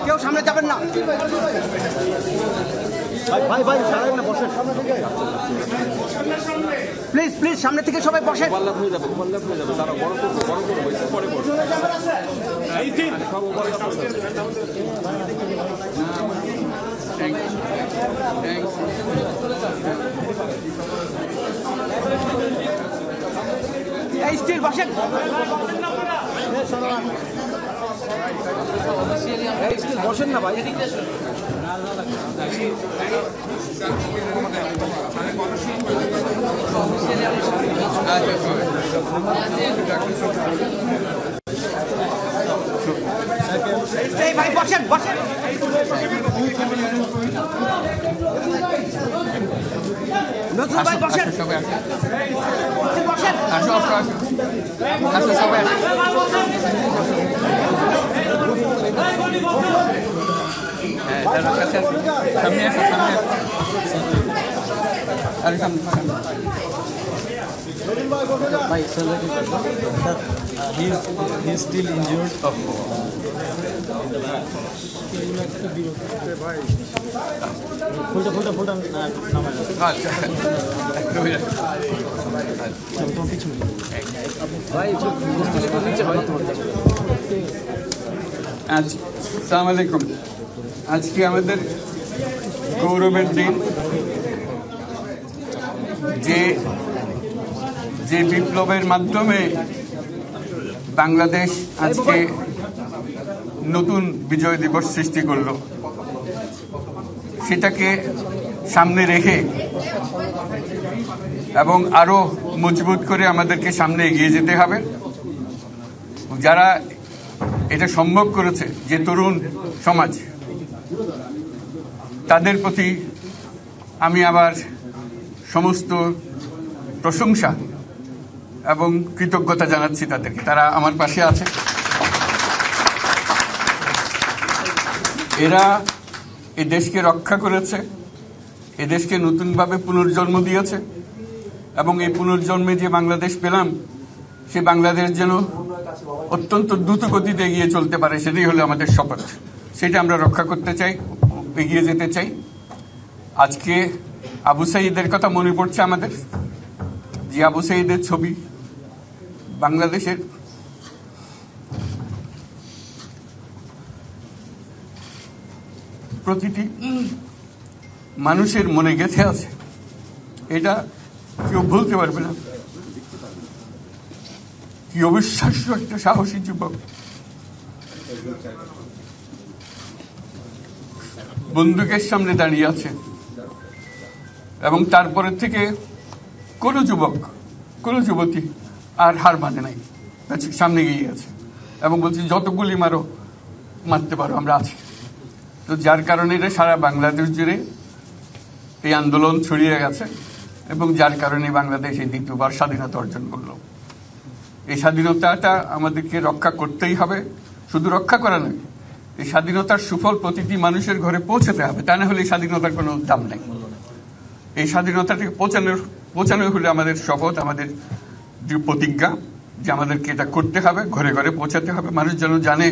কেউ সামনে যাবেন না, ভাই ভাই সামনে না, বসেন প্লিজ প্লিজ, সামনে থেকে সবাই বসেন। এই স্টিল বসেন, বসেন না ভাই। ভাই বসেন বসেন, নজরুল ভাই বসেন বসেন, সবাই He's still injured. আসসালামু আলাইকুম। আজকে আমাদের গৌরবের দিন, যে বিপ্লবের মাধ্যমে বাংলাদেশ আজকে নতুন বিজয় দিবস সৃষ্টি করলো, সেটাকে সামনে রেখে এবং আরো মজবুত করে আমাদেরকে সামনে এগিয়ে যেতে হবে। যারা এটা সম্ভব করেছে, যে তরুণ সমাজ, তাদের প্রতি আমি আবার সমস্ত প্রশংসা এবং কৃতজ্ঞতা জানাচ্ছি তাদেরকে। তারা আমার পাশে আছে। এরা এই দেশকে রক্ষা করেছে, এ দেশকে নতুনভাবে পুনর্জন্ম দিয়েছে এবং এই পুনর্জন্মে যে বাংলাদেশ পেলাম, সে বাংলাদেশ যেন অত্যন্ত দ্রুত গতিতে এগিয়ে চলতে পারে, সেটাই হলো আমাদের শপথ। সেটা আমরা রক্ষা করতে চাই, এগিয়ে যেতে চাই। আজকে আবু সাঈদের কথা মনে পড়ছে আমাদের, যে আবু সাঈদের ছবি বাংলাদেশের প্রতিটি মানুষের মনে গেঁথে আছে, এটা কেউ ভুলতে পারবে না। কি অবিশ্বাস্য একটা সাহসী যুবক, বন্দুকের সামনে দাঁড়িয়ে আছে এবং তারপরে থেকে কোনো যুবক, কোনো যুবতী আর হার মানে নাই, সামনে গিয়ে আছে এবং বলছে যত গুলি মারো, মারতে পারো, আমরা আছি। তো যার কারণে এটা সারা বাংলাদেশ জুড়ে এই আন্দোলন ছড়িয়ে গেছে এবং যার কারণে বাংলাদেশ এই দ্বিতীয়বার স্বাধীনতা অর্জন করলো। এই স্বাধীনতাটা আমাদেরকে রক্ষা করতেই হবে। শুধু রক্ষা করা নয়, এই স্বাধীনতার সুফল প্রতিটি মানুষের ঘরে পৌঁছাতে হবে, তা না হলে এই স্বাধীনতার কোনো দাম নেই। এই স্বাধীনতাটাকে পৌঁছানো হলে আমাদের শপথ, আমাদের যে প্রতিজ্ঞা, যে আমাদেরকে এটা করতে হবে, ঘরে ঘরে পৌঁছাতে হবে। মানুষ যেন জানে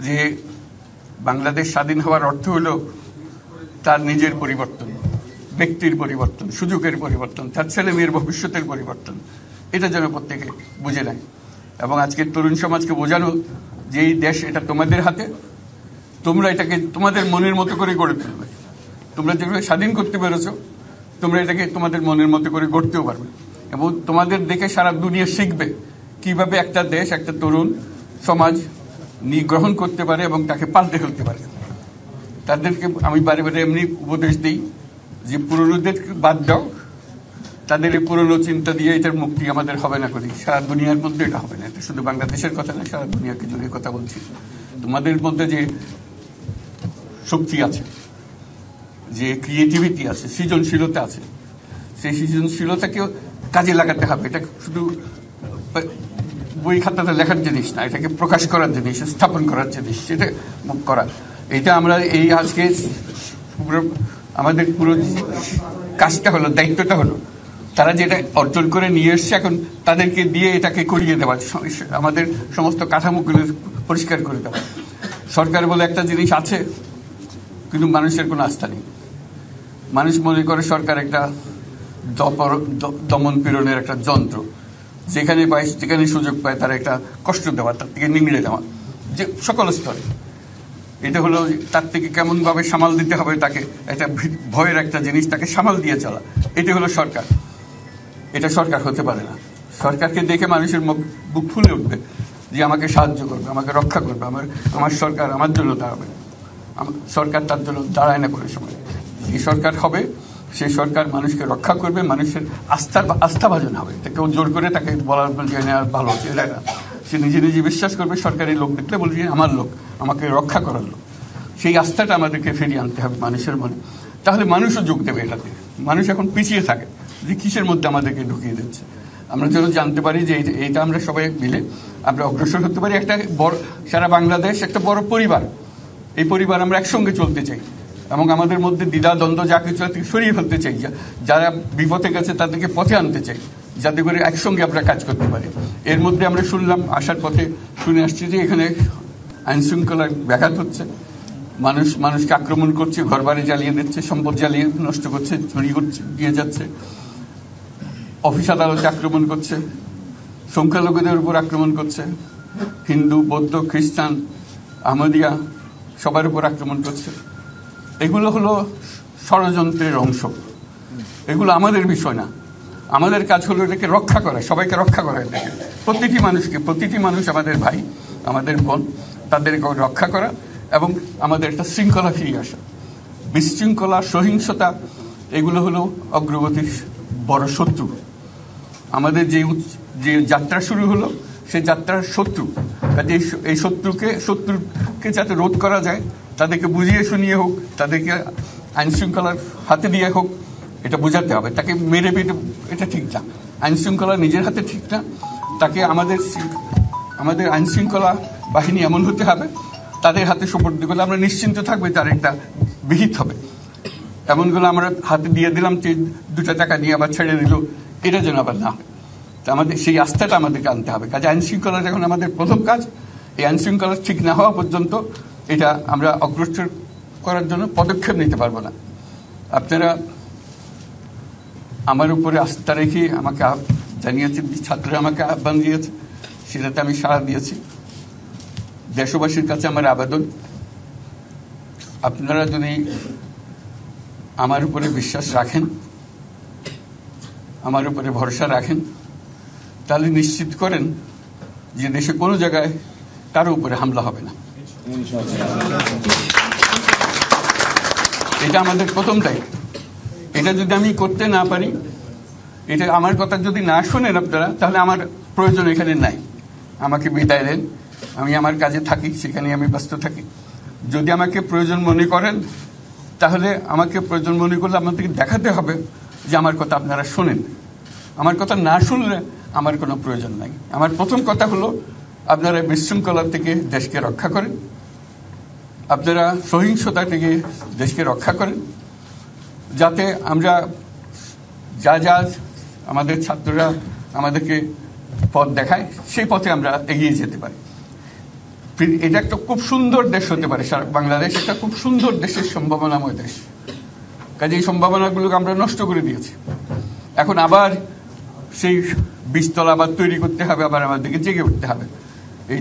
যে বাংলাদেশ স্বাধীন হওয়ার অর্থ হলো তার নিজের পরিবর্তন, ব্যক্তির পরিবর্তন, সুযোগের পরিবর্তন, তার ছেলে মেয়ের ভবিষ্যতের পরিবর্তন। এটা যেন প্রত্যেকে বুঝে নেয় এবং আজকের তরুণ সমাজকে বোঝানো যে এই দেশ এটা তোমাদের হাতে, তোমরা এটাকে তোমাদের মনের মতো করে গড়ে তুলবে। তোমরা যেভাবে স্বাধীন করতে পেরেছ, তোমরা এটাকে তোমাদের মনের মতো করে গড়তেও পারবে এবং তোমাদের দেখে সারা দুনিয়া শিখবে কিভাবে একটা দেশ, একটা তরুণ সমাজ গ্রহণ করতে পারে এবং তাকে পাল্টে ফেলতে পারে। তাদেরকে আমি বারে বারে এমনি উপদেশ দিই যে পুরনোদের বাদ দাও, তাদের এই পুরনো চিন্তা দিয়ে এটার মুক্তি আমাদের হবে না করি, সারা দুনিয়ার মধ্যে এটা হবে না। এটা শুধু বাংলাদেশের কথা না, সারা দুনিয়াকে জুড়ে কথা বলছি। তোমাদের মধ্যে যে শক্তি আছে, যে ক্রিয়েটিভিটি আছে, সৃজনশীলতা আছে, সেই সৃজনশীলতাকেও কাজে লাগাতে হবে। এটা শুধু বই খাতাতে লেখার জিনিস না, এটাকে প্রকাশ করার জিনিস, স্থাপন করার জিনিস, সেটা করা। এটা আমরা এই আজকে আমাদের পুরো কাজটা হলো, দায়িত্বটা হলো তারা যেটা অর্জন করে নিয়ে এসছে এখন তাদেরকে দিয়ে এটাকে করিয়ে দেওয়া, আমাদের সমস্ত কাঠামোগুলো পরিষ্কার করে দেওয়া। সরকার বলে একটা জিনিস আছে, কিন্তু মানুষের কোনো আস্থা নেই। মানুষ মনে করে সরকার একটা দমন পীড়নের একটা যন্ত্র, যেখানে পায় যেখানে সুযোগ পায় তার একটা কষ্ট দেওয়া, তার থেকে নিংড়ে দেওয়া, যে সকল স্তরে। এটা হলো তার থেকে কেমনভাবে সামাল দিতে হবে তাকে, একটা ভয়ের একটা জিনিস, তাকে সামাল দিয়ে চলা। এটা হলো সরকার। এটা সরকার হতে পারে না। সরকারকে দেখে মানুষের বুক ফুলে উঠবে যে আমাকে সাহায্য করবে, আমাকে রক্ষা করবে, আমার সরকার আমার জন্য দাঁড়াবে। সরকার তার জন্য দাঁড়ায় না কোনো সময়। যে সরকার হবে সেই সরকার মানুষকে রক্ষা করবে, মানুষের আস্থাভাজন হবে। কেউ জোর করে তাকে বলার ভালো হচ্ছে এটা না। সে নিজে নিজে বিশ্বাস করবে, সরকারি লোক দেখলে বলবে আমার লোক, আমাকে রক্ষা করার লোক। সেই আস্থাটা আমাদেরকে ফিরিয়ে আনতে হবে মানুষের মনে। তাহলে মানুষও যোগ দেবে এটাতে। মানুষ এখন পিছিয়ে থাকে যে কিসের মধ্যে আমাদেরকে ঢুকিয়ে দিচ্ছে। আমরা যেন জানতে পারি যে এইটা আমরা সবাই মিলে আমরা অগ্রসর হতে পারি। একটা বড়, সারা বাংলাদেশ একটা বড় পরিবার। এই পরিবার আমরা একসঙ্গে চলতে চাই এবং আমাদের মধ্যে দ্বিধা দ্বন্দ্ব যা কিছু সরিয়ে ফেলতে চাই। যারা বিপথে গেছে তাদেরকে পথে আনতে চাই, যাতে করে একসঙ্গে আমরা কাজ করতে পারি। এর মধ্যে আমরা শুনলাম, আসার পথে শুনে আসছি যে এখানে আইনশৃঙ্খলার ব্যাঘাত হচ্ছে, মানুষকে আক্রমণ করছে, ঘরবাড়ি জ্বালিয়ে দিচ্ছে, সম্পদ জ্বালিয়ে নষ্ট করছে, চুরি করছে, দিয়ে যাচ্ছে, অফিস আদালতে আক্রমণ করছে, সংখ্যালঘুদের উপর আক্রমণ করছে, হিন্দু, বৌদ্ধ, খ্রিস্টান, আহমদিয়া সবার উপর আক্রমণ করছে। এগুলো হলো ষড়যন্ত্রের অংশ। এগুলো আমাদের বিষয় না। আমাদের কাজ হলো এটাকে রক্ষা করা, সবাইকে রক্ষা করা। এটাকে প্রতিটি মানুষ আমাদের ভাই, আমাদের বোন, তাদেরকে রক্ষা করা এবং আমাদের একটা শৃঙ্খলা ফিরিয়ে আসা। বিশৃঙ্খলা, সহিংসতা এগুলো হলো অগ্রগতির বড় শত্রু। আমাদের যে যাত্রা শুরু হলো সেই যাত্রার শত্রু। কাজে এই শত্রুকে যাতে রোধ করা যায়, তাদেরকে বুঝিয়ে শুনিয়ে হোক, তাদেরকে আইনশৃঙ্খলার হাতে দিয়ে হোক, এটা বোঝাতে হবে। তাকে মেরে পেটে এটা ঠিক না। আইনশৃঙ্খলা নিজের হাতে ঠিক না। তাকে আমাদের আইনশৃঙ্খলা বাহিনী এমন হতে হবে, তাদের হাতে সোপর্দ করলে আমরা নিশ্চিন্ত থাকবে তার একটা বিহিত হবে। এমনগুলো আমরা হাতে দিয়ে দিলাম, 2 টাকা দিয়ে আবার ছেড়ে দিল, এটা যেন আবার না হয়। আমাদের সেই আস্থাটা আমাদেরকে আনতে হবে। কাজে আইনশৃঙ্খলা যখন আমাদের প্রথম কাজ, এই আইনশৃঙ্খলা ঠিক না হওয়া পর্যন্ত এটা আমরা অগ্রসর করার জন্য পদক্ষেপ নিতে পারবো না। আপনারা আমার উপরে আস্থা রেখে আমাকে জানিয়েছেন, ছাত্ররা আমাকে আহ্বান দিয়েছে, সেটাতে আমি সাড়া দিয়েছি। দেশবাসীর কাছে আমার আবেদন, আপনারা যদি আমার উপরে বিশ্বাস রাখেন, আমার উপরে ভরসা রাখেন, তাহলে নিশ্চিত করেন যে দেশে কোনো জায়গায় কারো উপরে হামলা হবে না। এটা আমাদের প্রথম দায়িত্ব। এটা যদি আমি করতে না পারি, এটা আমার কথা যদি না শোনেন আপনারা, তাহলে আমার প্রয়োজন এখানে নাই। আমাকে বিদায় দেন, আমি আমার কাজে থাকি, সেখানে আমি ব্যস্ত থাকি। যদি আমাকে প্রয়োজন মনে করেন, তাহলে আমাকে প্রয়োজন মনে করলে আপনাদেরকে দেখাতে হবে যে আমার কথা আপনারা শোনেন। আমার কথা না শুনলে আমার কোনো প্রয়োজন নাই। আমার প্রথম কথা হলো, আপনারা বিশৃঙ্খলা থেকে দেশকে রক্ষা করেন, আপনারা সহিংসতা থেকে দেশকে রক্ষা করেন, যাতে আমরা যা আমাদের ছাত্ররা আমাদেরকে পথ দেখায়, সেই পথে আমরা এগিয়ে যেতে পারি। এটা একটা খুব সুন্দর দেশ হতে পারে। বাংলাদেশ একটা খুব সুন্দর দেশের সম্ভাবনাময় দেশ। কাজে এই সম্ভাবনাগুলোকে আমরা নষ্ট করে দিয়েছি। এখন আবার সেই বীজতলা আবার তৈরি করতে হবে, আবার আমাদেরকে জেগে উঠতে হবে।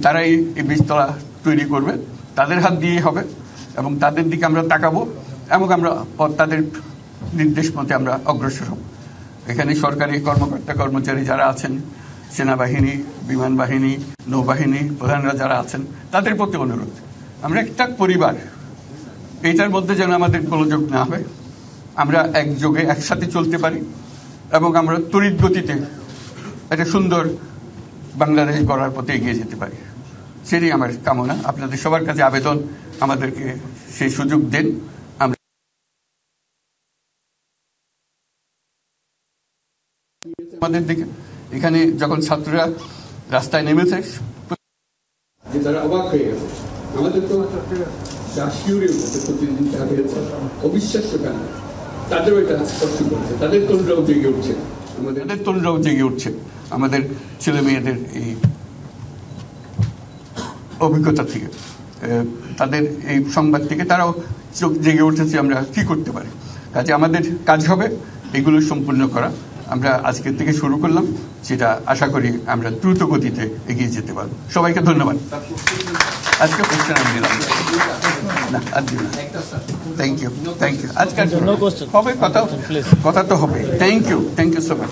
তারাই এই বীজতলা তৈরি করবে, তাদের হাত দিয়েই হবে এবং তাদের দিকে আমরা তাকাবো এবং আমরা তাদের নির্দেশ মতে আমরা অগ্রসর হব। এখানে সরকারি কর্মকর্তা কর্মচারী যারা আছেন, সেনাবাহিনী, বিমান বাহিনী, নৌবাহিনী প্রধানরা যারা আছেন, তাদের প্রতি অনুরোধ, আমরা একটা পরিবার। এইটার মধ্যে যেন আমাদের গোলযোগ না হয়, আমরা একযোগে একসাথে চলতে পারি এবং আমরা তড়িৎ গতিতে একটা সুন্দর বাংলাদেশ গড়ার পথে এগিয়ে যেতে পারি। সেটাই আমার কামনা। আপনাদের সবার কাছে আবেদন, আমাদেরকে সেই সুযোগ দেন। আমাদের দিকে এখানে যখন ছাত্ররা রাস্তায় নেমেছে, যে তারা অবাক হয়ে গেছে। আমাদের তো অবিশ্বাস্য কেন, তাদেরও এটা স্পর্শ করেছে, তাদের তরুণরাও জেগে উঠছে। আমাদের তরুণরাও জেগে উঠছে আমাদের ছেলে মেয়েদের এই অভিজ্ঞতা থেকে, তাদের এই সংবাদ থেকে তারাও চোখ জেগে উঠেছে আমরা কি করতে পারি। কাজে আমাদের কাজ হবে এগুলো সম্পূর্ণ করা। আমরা আজকের থেকে শুরু করলাম, সেটা আশা করি আমরা দ্রুত গতিতে এগিয়ে যেতে পারবো। সবাইকে ধন্যবাদ। আজকে কোশ্চেন আমি দিলাম না, আর দিন না। থ্যাংক ইউ আজকের হবে কথা তো হবে। Thank you so much.